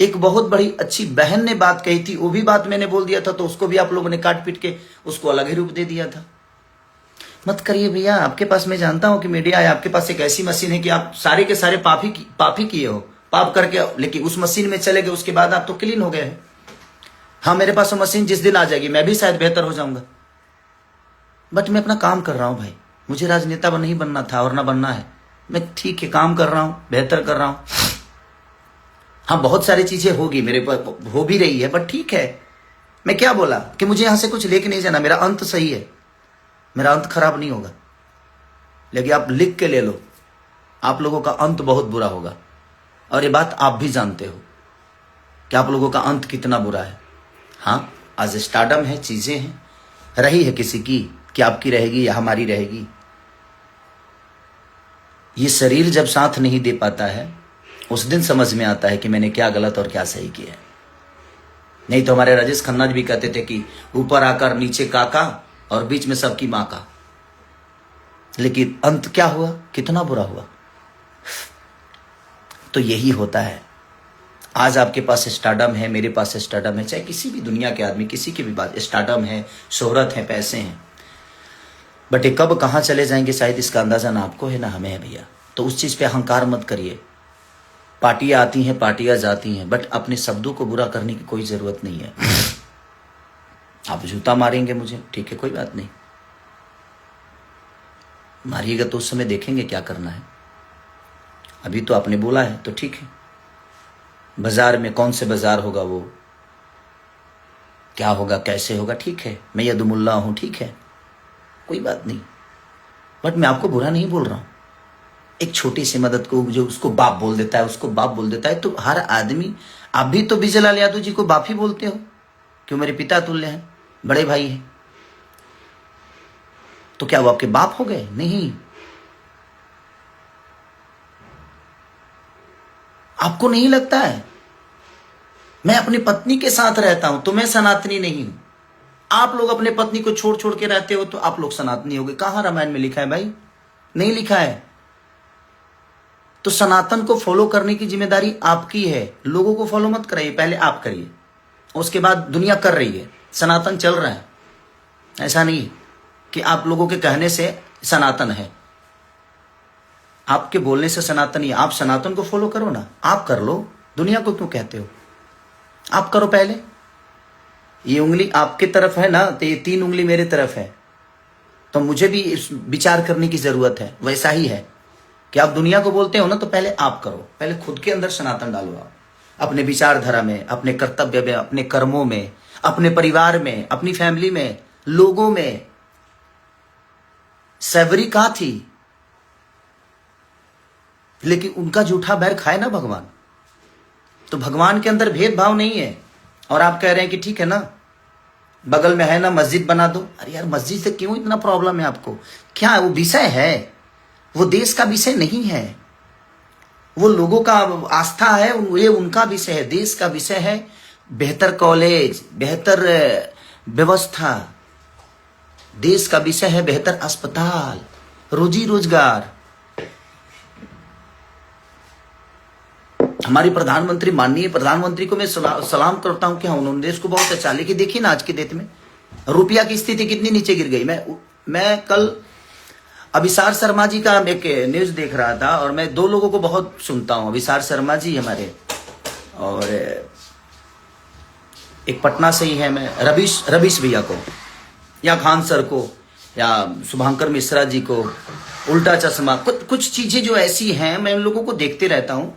एक बहुत बड़ी अच्छी बहन ने बात कही थी, वो भी बात मैंने बोल दिया था, तो उसको भी आप लोगों ने काट पीट के उसको अलग ही रूप दे दिया था। मत करिए भैया, आपके पास, मैं जानता हूं कि मीडिया है, आपके पास एक ऐसी मशीन है कि आप सारे के सारे पाप ही किए हो, पाप करके, लेकिन उस मशीन में चले गए, उसके बाद आप तो क्लीन हो गए हैं। हाँ, मेरे पास वो मशीन जिस दिन आ जाएगी मैं भी शायद बेहतर हो जाऊंगा, बट मैं अपना काम कर रहा हूं भाई। मुझे राजनेता नहीं बनना था और ना बनना है। मैं ठीक है काम कर रहा हूं, बेहतर कर रहा हूं। हाँ, बहुत सारी चीजें होगी, मेरे पर हो भी रही है, बट ठीक है। मैं क्या बोला कि मुझे यहां से कुछ लेके नहीं जाना, मेरा अंत सही है, मेरा अंत खराब नहीं होगा। लेकिन आप लिख के ले लो, आप लोगों का अंत बहुत बुरा होगा, और ये बात आप भी जानते हो कि आप लोगों का अंत कितना बुरा है। हाँ, आज स्टार्डम है, चीजें हैं, रही है किसी की, कि आपकी रहेगी या हमारी रहेगी। ये शरीर जब साथ नहीं दे पाता है उस दिन समझ में आता है कि मैंने क्या गलत और क्या सही किया है। नहीं तो हमारे राजेश खन्ना जी भी कहते थे कि ऊपर आकर नीचे काका और बीच में सबकी मां का। लेकिन अंत क्या हुआ, कितना बुरा हुआ। तो यही होता है। आज आपके पास स्टार्डम है, मेरे पास स्टार्डम है, चाहे किसी भी दुनिया के आदमी, किसी की भी बात, स्टार्डम है, शोहरत है, पैसे हैं, बट ये कब कहां चले जाएंगे शायद इसका अंदाजा ना आपको है ना हमें है भैया। तो उस चीज पे अहंकार मत करिए। पार्टियां आती हैं, पार्टियां जाती हैं, बट अपने शब्दों को बुरा करने की कोई जरूरत नहीं है। आप जूता मारेंगे मुझे, ठीक है, कोई बात नहीं, मारिएगा तो उस समय देखेंगे क्या करना है। अभी तो आपने बोला है तो ठीक है। बाजार में कौन से बाजार होगा, वो क्या होगा, कैसे होगा, ठीक है, मैं यदुमुल्ला हूं, ठीक है, कोई बात नहीं, बट मैं आपको बुरा नहीं बोल रहा हूं। एक छोटी सी मदद को जो उसको बाप बोल देता है, उसको बाप बोल देता है, तो हर आदमी, आप भी तो विजयलाल यादव जी को बाप ही बोलते हो, क्यों, मेरे पिता तुल्य हैं, बड़े भाई हैं, तो क्या वो आपके बाप हो गए? नहीं। आपको नहीं लगता है? मैं अपनी पत्नी के साथ रहता हूं तो मैं सनातनी नहीं हूं। आप लोग अपने पत्नी को छोड़ छोड़ के रहते हो तो आप लोग सनातनी हो गए। कहां रामायण में लिखा है भाई? नहीं लिखा है। तो सनातन को फॉलो करने की जिम्मेदारी आपकी है। लोगों को फॉलो मत कराइए, पहले आप करिए, उसके बाद दुनिया कर रही है, सनातन चल रहा है। ऐसा नहीं कि आप लोगों के कहने से सनातन है, आपके बोलने से सनातन ही। आप सनातन को फॉलो करो ना, आप कर लो, दुनिया को क्यों कहते हो? आप करो पहले। ये उंगली आपकी तरफ है ना, तो ये 3 उंगली मेरे तरफ है, तो मुझे भी इस विचार करने की जरूरत है। वैसा ही है कि आप दुनिया को बोलते हो ना, तो पहले आप करो, पहले खुद के अंदर सनातन डालो। आप अपने विचारधारा में, अपने कर्तव्य में, अपने कर्मों में, अपने परिवार में, अपनी फैमिली में, लोगों में। सैवरी कहां थी, लेकिन उनका जूठा बैर खाए ना भगवान। तो भगवान के अंदर भेदभाव नहीं है। और आप कह रहे हैं कि ठीक है ना, बगल में है ना, मस्जिद बना दो। अरे यार, मस्जिद से क्यों इतना प्रॉब्लम है आपको? क्या है वो विषय है, वो देश का विषय नहीं है, वो लोगों का आस्था है, ये उनका विषय है। देश का विषय है बेहतर कॉलेज, बेहतर व्यवस्था। देश का विषय है बेहतर अस्पताल, रोजी रोजगार। हमारी प्रधानमंत्री, माननीय प्रधानमंत्री को मैं सलाम करता हूं कि हाँ, उन्होंने देश को बहुत अच्छा। लेकिन देखिए ना, आज की डेट में रुपया की स्थिति कितनी नीचे गिर गई। मैं कल अभिसार शर्मा जी का एक न्यूज देख रहा था, और मैं 2 लोगों को बहुत सुनता हूं, अभिसार शर्मा जी हमारे, और एक पटना से ही है, मैं रवीश भैया को, या खान सर को, या शुभंकर मिश्रा जी को, उल्टा चश्मा, कुछ चीजें जो ऐसी हैं, मैं उन लोगों को देखते रहता हूं।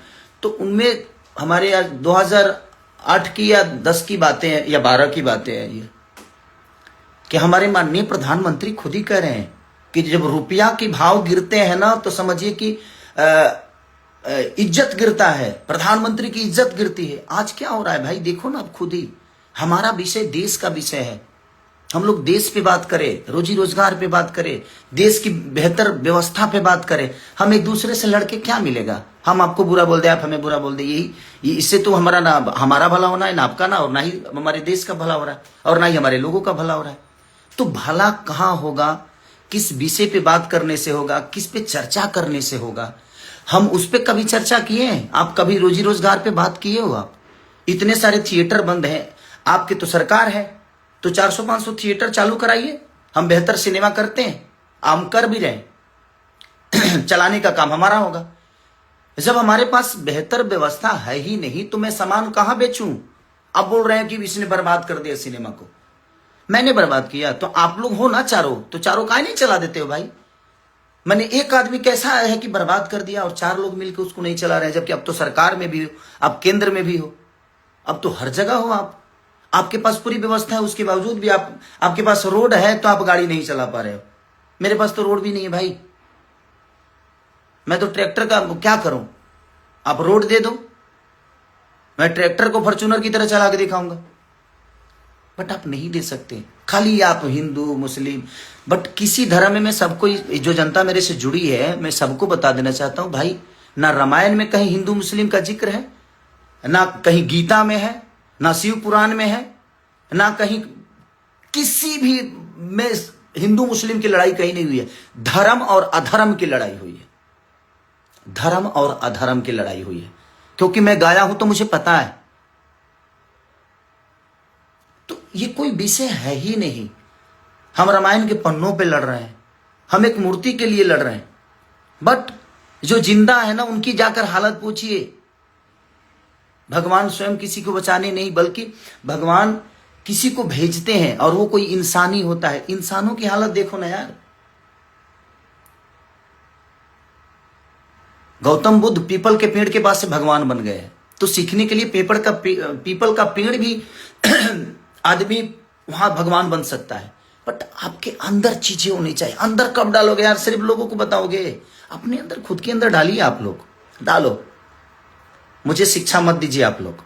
तो उनमें हमारे यार 2008 की या 10 की बातें हैं या 12 की बातें हैं। ये कि हमारे माननीय प्रधानमंत्री खुद ही कह रहे हैं कि जब रुपया के भाव गिरते हैं ना तो समझिए कि इज्जत गिरता है, प्रधानमंत्री की इज्जत गिरती है। आज क्या हो रहा है भाई, देखो ना आप खुद ही। हमारा विषय देश का विषय है, हम लोग देश पे बात करें, रोजी रोजगार पे बात करें, देश की बेहतर व्यवस्था पे बात करें। हम एक दूसरे से लड़के क्या मिलेगा? हम आपको बुरा बोल दे, आप हमें बुरा बोल दे, यही इससे तो हमारा ना हमारा भला होना है, ना आपका, ना और ना ही हमारे देश का भला हो रहा है, और ना ही हमारे लोगों का भला हो रहा है। तो भला कहाँ होगा? किस विषय पे बात करने से होगा, किस पे चर्चा करने से होगा? हम उस पर कभी चर्चा किए हैं? आप कभी रोजी रोजगार पे बात किए हो? आप इतने सारे थिएटर बंद हैं, आपके तो सरकार है, तो 400-500 थिएटर चालू कराइए। हम बेहतर सिनेमा करते हैं, हम कर भी रहे चलाने का काम हमारा होगा। जब हमारे पास बेहतर व्यवस्था है ही नहीं तो मैं सामान कहां बेचूं? अब बोल रहे हैं कि इसने बर्बाद कर दिया सिनेमा को। मैंने बर्बाद किया तो आप लोग हो ना चारों, तो चारों काहे नहीं चला देते हो भाई? मैंने एक आदमी कैसा है कि बर्बाद कर दिया और 4 लोग मिलकर उसको नहीं चला रहे, जबकि अब तो सरकार में भी हो, अब केंद्र में भी हो, अब तो हर जगह हो आप, आपके पास पूरी व्यवस्था है, उसके बावजूद भी आपके पास रोड है तो आप गाड़ी नहीं चला पा रहे हो। मेरे पास तो रोड भी नहीं है भाई, मैं तो ट्रैक्टर का क्या करूं? आप रोड दे दो, मैं ट्रैक्टर को फॉर्च्यूनर की तरह चला के दिखाऊंगा, बट आप नहीं दे सकते। खाली आप हिंदू मुस्लिम, बट किसी धर्म में मैं सबको, जो जनता मेरे से जुड़ी है, मैं सबको बता देना चाहता हूं भाई, ना रामायण में कहीं हिंदू मुस्लिम का जिक्र है, ना कहीं गीता में है, ना शिव पुराण में है, ना कहीं किसी भी में हिंदू मुस्लिम की लड़ाई कहीं नहीं हुई है। धर्म और अधर्म की लड़ाई हुई है, धर्म और अधर्म की लड़ाई हुई है, क्योंकि मैं गाया हूं तो मुझे पता है। तो ये कोई विषय है ही नहीं। हम रामायण के पन्नों पे लड़ रहे हैं, हम एक मूर्ति के लिए लड़ रहे हैं, बट जो जिंदा है ना उनकी जाकर हालत पूछिए। भगवान स्वयं किसी को बचाने नहीं, बल्कि भगवान किसी को भेजते हैं और वो कोई इंसानी होता है। इंसानों की हालत देखो ना यार। गौतम बुद्ध पीपल के पेड़ के पास से भगवान बन गए हैं, तो सीखने के लिए पीपल का पेड़ भी आदमी वहां भगवान बन सकता है। बट आपके अंदर चीजें होनी चाहिए। अंदर कब डालोगे यार? सिर्फ लोगों को बताओगे? अपने अंदर, खुद के अंदर डालिए। आप लोग डालो, मुझे शिक्षा मत दीजिए आप लोग।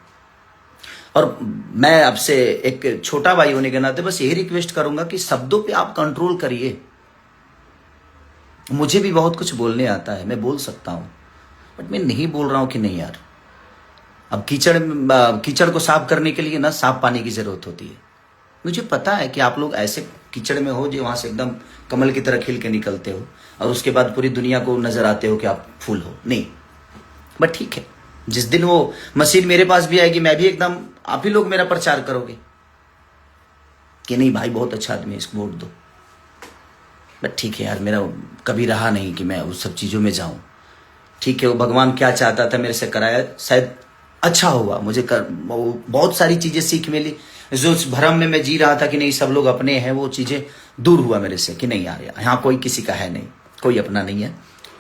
और मैं आपसे एक छोटा भाई होने के नाते बस यही रिक्वेस्ट करूंगा कि शब्दों पे आप कंट्रोल करिए। मुझे भी बहुत कुछ बोलने आता है, मैं बोल सकता हूं, बट मैं नहीं बोल रहा हूं कि नहीं यार। अब कीचड़ को साफ करने के लिए ना साफ पानी की जरूरत होती है। मुझे पता है कि आप लोग ऐसे कीचड़ में हो जो वहां से एकदम कमल की तरह खिल के निकलते हो और उसके बाद पूरी दुनिया को नजर आते हो कि आप फूल हो। नहीं, बट ठीक है, जिस दिन वो मशीन मेरे पास भी आएगी, मैं भी एकदम, आप ही लोग मेरा प्रचार करोगे कि नहीं भाई बहुत अच्छा आदमी है, इसको वोट दो। बट ठीक है यार, मेरा कभी रहा नहीं कि मैं उस सब चीजों में जाऊं। ठीक है, वो भगवान क्या चाहता था मेरे से कराया, शायद अच्छा हुआ। मुझे बहुत सारी चीजें सीख मिली। जो उस भ्रम में मैं जी रहा था कि नहीं सब लोग अपने हैं, वो चीजें दूर हुआ मेरे से कि नहीं यार, यहाँ कोई किसी का है नहीं, कोई अपना नहीं है।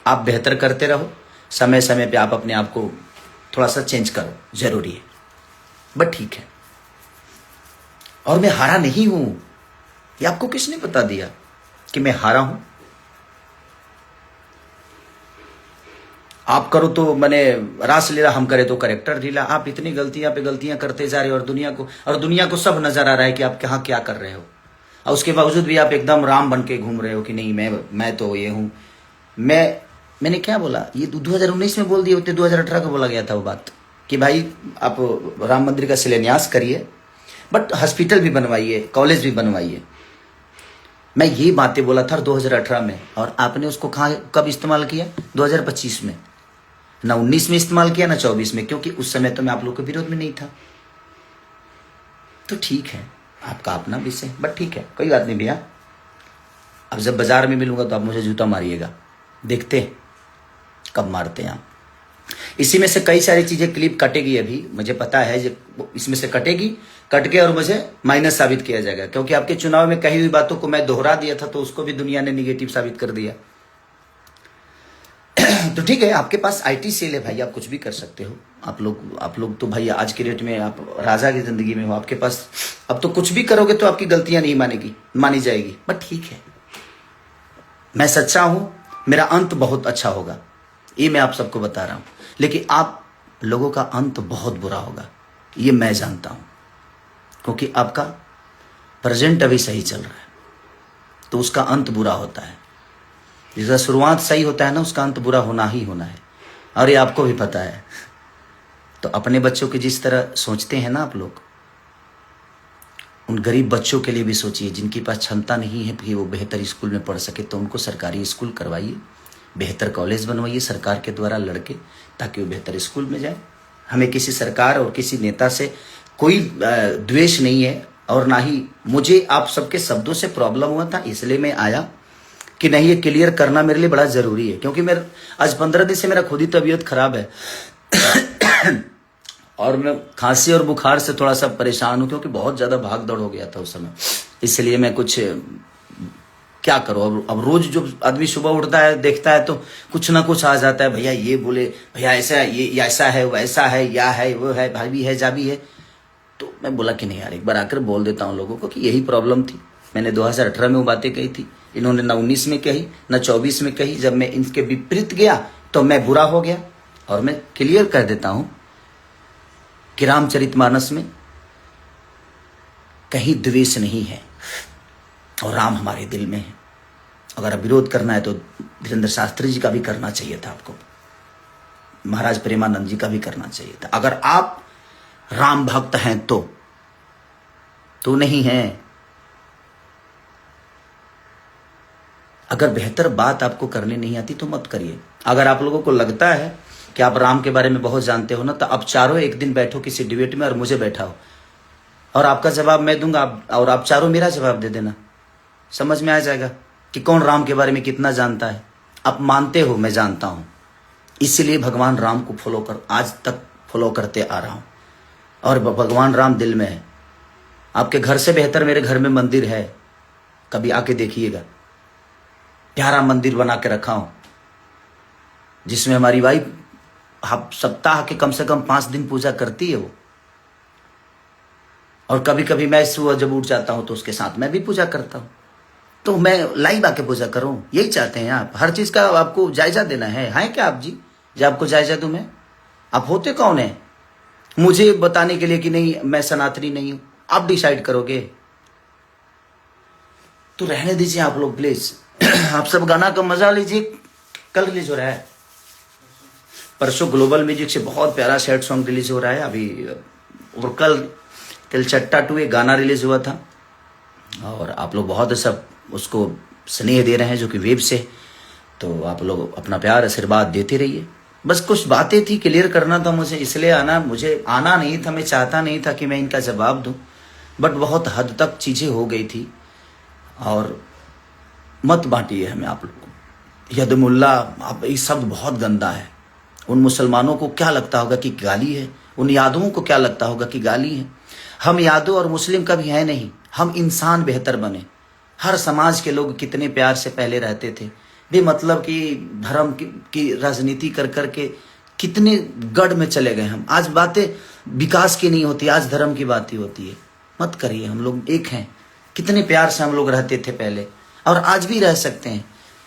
आप बेहतर करते रहो, समय समय पे आप अपने आप को थोड़ा सा चेंज करो, जरूरी है। बट ठीक है, और मैं हारा नहीं हूं। ये आपको किसने बता दिया कि मैं हारा हूं? आप करो तो मैंने रास लीला, हम करे तो करेक्टर ढीला। आप इतनी गलतियां पे गलतियां करते जा रहे हो और दुनिया को सब नजर आ रहा है कि आप कहाँ क्या कर रहे हो, और उसके बावजूद भी आप एकदम राम बन के घूम रहे हो कि नहीं मैं तो ये हूं। मैंने क्या बोला? ये 2019 में बोल दिए होते, 2018 को बोला गया था वो बात कि भाई आप राम मंदिर का शिलान्यास करिए, बट हॉस्पिटल भी बनवाइए, कॉलेज भी बनवाइए। मैं ये बातें बोला था 2018 में, और आपने उसको कब इस्तेमाल किया? 2025 में। ना 19 में इस्तेमाल किया, ना 24 में, क्योंकि उस समय तो मैं आप लोग के विरोध में नहीं था। तो ठीक है, आपका अपना विषय, बट ठीक है, कोई बात नहीं भैया। अब जब बाजार में मिलूंगा तो आप मुझे जूता मारिएगा, देखते हैं कब मारते हैं आप। इसी में से कई सारी चीजें क्लिप कटेगी, अभी मुझे पता है इसमें से कटेगी, कट के और मुझे माइनस साबित किया जाएगा, क्योंकि आपके चुनाव में कही हुई बातों को मैं दोहरा दिया था, तो उसको भी दुनिया ने निगेटिव साबित कर दिया। तो ठीक है, आपके पास IT सेल है भाई, आप कुछ भी कर सकते हो। आप लोग तो भाई आज के डेट में आप राजा की जिंदगी में हो, आपके पास अब तो कुछ भी करोगे तो आपकी गलतियां नहीं मानी जाएगी। बट ठीक है, मैं सच्चा हूं, मेरा अंत बहुत अच्छा होगा, ये मैं आप सबको बता रहा हूं। लेकिन आप लोगों का अंत बहुत बुरा होगा, ये मैं जानता हूं, क्योंकि आपका प्रेजेंट अभी सही चल रहा है तो उसका अंत बुरा होता है। जिसका शुरुआत सही होता है ना, उसका अंत बुरा होना ही होना है, और ये आपको भी पता है। तो अपने बच्चों की जिस तरह सोचते हैं ना आप लोग, उन गरीब बच्चों के लिए भी सोचिए जिनके पास क्षमता नहीं है कि वो बेहतर स्कूल में पढ़ सके, तो उनको सरकारी स्कूल करवाइए, बेहतर कॉलेज बनवाइए सरकार के द्वारा लड़के, ताकि वो बेहतर स्कूल में जाए। हमें किसी सरकार और किसी नेता से कोई द्वेष नहीं है, और ना ही मुझे आप सबके शब्दों से प्रॉब्लम हुआ था, इसलिए मैं आया कि नहीं, ये क्लियर करना मेरे लिए बड़ा जरूरी है। क्योंकि मेरा आज 15 दिन से मेरा खुद ही तबीयत खराब है और मैं खांसी और बुखार से थोड़ा सा परेशान हूं, क्योंकि बहुत ज्यादा भाग दौड़ हो गया था उस समय। इसलिए मैं कुछ क्या करूं, अब रोज जो आदमी सुबह उठता है देखता है तो कुछ ना कुछ आ जाता है, भैया ये बोले, भैया ऐसा, ये ऐसा है, वैसा है, या है, वो है, भाभी है, जाबी है। तो मैं बोला कि नहीं यार, एक बार आकर बोल देता हूं लोगों को कि यही प्रॉब्लम थी। मैंने 2018 में वो बातें कही थी, इन्होंने ना 19 में कही ना 24 में कही। जब मैं इनके विपरीत गया तो मैं बुरा हो गया। और मैं क्लियर कर देता हूं कि रामचरितमानस में कहीं द्वेष नहीं है, और राम हमारे दिल में है। अगर विरोध करना है तो धीरेन्द्र शास्त्री जी का भी करना चाहिए था, आपको महाराज प्रेमानंद जी का भी करना चाहिए था। अगर आप राम भक्त हैं तो नहीं है। अगर बेहतर बात आपको करनी नहीं आती तो मत करिए। अगर आप लोगों को लगता है कि आप राम के बारे में बहुत जानते हो ना, तो आप चारों एक दिन बैठो किसी डिबेट में और मुझे बैठाओ, और आपका जवाब मैं दूंगा, और आप चारों मेरा जवाब दे देना। समझ में आ जाएगा कि कौन राम के बारे में कितना जानता है। आप मानते हो, मैं जानता हूं, इसीलिए भगवान राम को आज तक फॉलो करते आ रहा हूं, और भगवान राम दिल में है। आपके घर से बेहतर मेरे घर में मंदिर है, कभी आके देखिएगा। प्यारा मंदिर बना के रखा हूं, जिसमें हमारी वाइफ सप्ताह के कम से कम 5 दिन पूजा करती है वो। और कभी कभी मैं सुबह जब उठ जाता हूं तो उसके साथ मैं भी पूजा करता हूं। तो मैं लाइव आके पूजा करूं, यही चाहते हैं आप। हर चीज का आपको जायजा देना है क्या आप जी? जब आपको जायजा दूं मैं, आप होते कौन है मुझे बताने के लिए कि नहीं मैं सनातनी नहीं हूं? आप डिसाइड करोगे तो रहने दीजिए आप लोग प्लीज। आप सब गाना का मजा लीजिए। कल रिलीज हो रहा है, परसों ग्लोबल म्यूजिक से बहुत प्यारा सैड सॉन्ग रिलीज हो रहा है अभी। और कल चट्टा 2 एक गाना रिलीज हुआ था, और आप लोग बहुत सब उसको स्नेह दे रहे हैं, जो कि वेब से। तो आप लोग अपना प्यार आशीर्वाद देते रहिए। बस कुछ बातें थी, क्लियर करना था मुझे, इसलिए आना। मुझे आना नहीं था, मैं चाहता नहीं था कि मैं इनका जवाब दूं, बट बहुत हद तक चीजें हो गई थी। और मत बांटिए हमें आप लोग को। यदमुल्ला, आप ये शब्द बहुत गंदा है। उन मुसलमानों को क्या लगता होगा कि गाली है, उन यादवों को क्या लगता होगा कि गाली है। हम यादव और मुस्लिम कभी है नहीं, हम इंसान बेहतर बने। हर समाज के लोग कितने प्यार से पहले रहते थे, बेमतलब की धर्म की राजनीति कर करके कितने गढ़ में चले गए हम। आज बातें विकास की नहीं होती, आज धर्म की बात ही होती है। मत करिए, हम लोग एक हैं। कितने प्यार से हम लोग रहते थे पहले, और आज भी रह सकते हैं।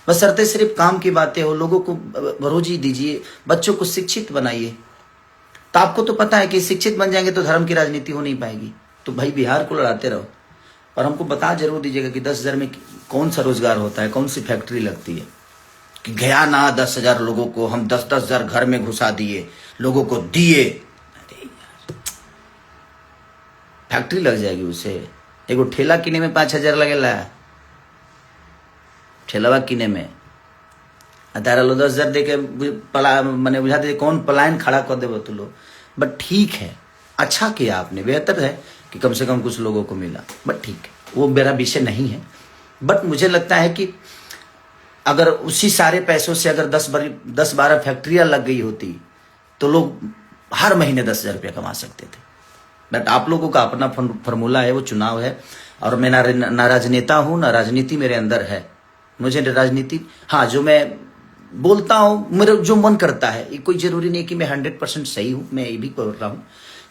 बशर्ते सिर्फ काम की बातें हो। लोगों को रोजी दीजिए, बच्चों को शिक्षित बनाइए। तो आपको तो पता है कि शिक्षित बन जाएंगे तो धर्म की राजनीति हो नहीं पाएगी। तो भाई बिहार को लड़ाते रहो, और हमको बता जरूर दीजिएगा कि 10,000 में कौन सा रोजगार होता है, कौन सी फैक्ट्री लगती है। कि गया ना 10,000 लोगों को हम 10,000 घर में घुसा दिए, लोगों को दिए। फैक्ट्री लग जाएगी उसे। एगो ठेला किने में 5,000 लगेला, ठेलावा किने में। तारा लो 10,000 दे के मैंने बुझा दे कौन पलायन खड़ा कर दे तू लोग। बट ठीक है, अच्छा किया आपने, बेहतर है कि कम से कम कुछ लोगों को मिला। बट ठीक है, वो मेरा विषय नहीं है। बट मुझे लगता है कि अगर उसी सारे पैसों से अगर 10-12 फैक्ट्रियां लग गई होती तो लोग हर महीने 10,000 रुपया कमा सकते थे। बट आप लोगों का अपना फॉर्मूला है, वो चुनाव है। और मैं ना राजनेता हूं, ना राजनीति मेरे अंदर है। मुझे राजनीति, हाँ, जो मैं बोलता हूं, मेरा जो मन करता है। ये कोई जरूरी नहीं कि मैं 100% सही हूं। मैं ये भी बोल रहा हूं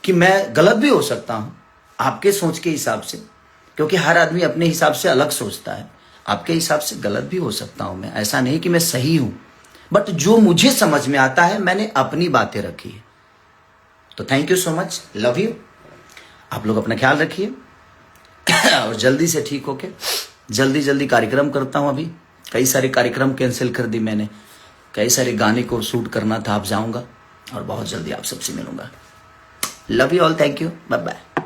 कि मैं गलत भी हो सकता हूं आपके सोच के हिसाब से, क्योंकि हर आदमी अपने हिसाब से अलग सोचता है। आपके हिसाब से गलत भी हो सकता हूं मैं, ऐसा नहीं कि मैं सही हूं, बट जो मुझे समझ में आता है मैंने अपनी बातें रखी है। तो thank you so much, love you. आप लोग अपना ख्याल रखिए और जल्दी से ठीक होके जल्दी कार्यक्रम करता हूं। अभी कई सारे कार्यक्रम कैंसिल कर दी मैंने, कई सारे गाने को शूट करना था। आप जाऊंगा और बहुत जल्दी आप सबसे मिलूंगा। Love you all, thank you, bye bye.